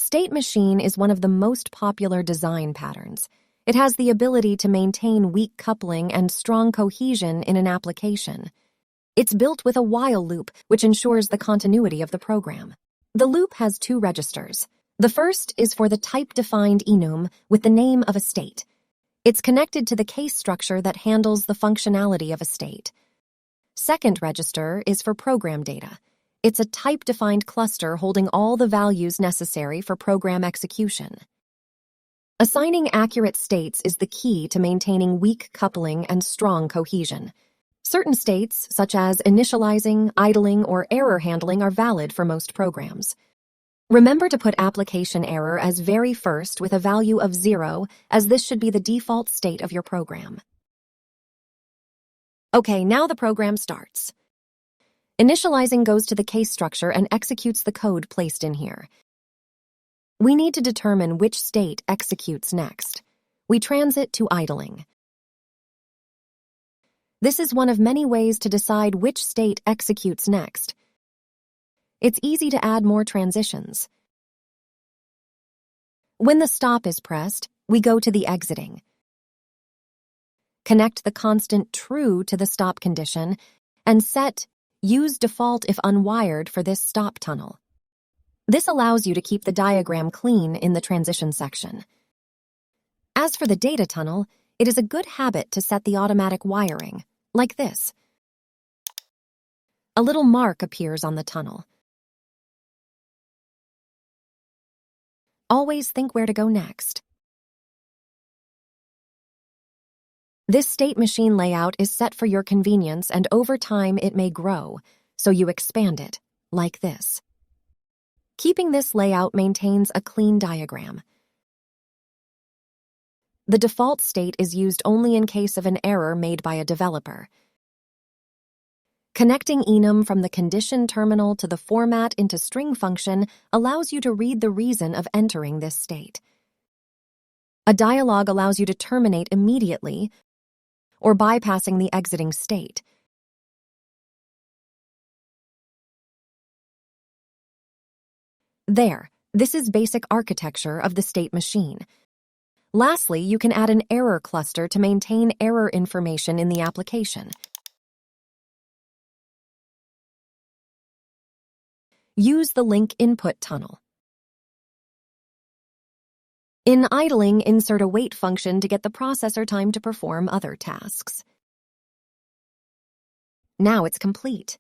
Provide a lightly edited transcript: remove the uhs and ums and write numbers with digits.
State machine is one of the most popular design patterns. It has the ability to maintain weak coupling and strong cohesion in an application. It's built with a while loop, which ensures the continuity of the program. The loop has two registers. The first is for the type-defined enum with the name of a state. It's connected to the case structure that handles the functionality of a state. Second register is for program data. It's a type-defined cluster holding all the values necessary for program execution. Assigning accurate states is the key to maintaining weak coupling and strong cohesion. Certain states, such as initializing, idling, or error handling, are valid for most programs. Remember to put application error as very first with a value of 0, as this should be the default state of your program. Okay, now the program starts. Initializing goes to the case structure and executes the code placed in here. We need to determine which state executes next. We transit to idling. This is one of many ways to decide which state executes next. It's easy to add more transitions. When the stop is pressed, we go to the exiting. Connect the constant true to the stop condition and set use default if unwired for this stop tunnel. This allows you to keep the diagram clean in the transition section. As for the data tunnel, it is a good habit to set the automatic wiring, like this. A little mark appears on the tunnel. Always think where to go next. This state machine layout is set for your convenience, and over time it may grow, so you expand it, like this. Keeping this layout maintains a clean diagram. The default state is used only in case of an error made by a developer. Connecting enum from the condition terminal to the format into string function allows you to read the reason of entering this state. A dialog allows you to terminate immediately or bypassing the exiting state. There, this is basic architecture of the state machine. Lastly, you can add an error cluster to maintain error information in the application. Use the link input tunnel. In idling, insert a wait function to get the processor time to perform other tasks. Now it's complete.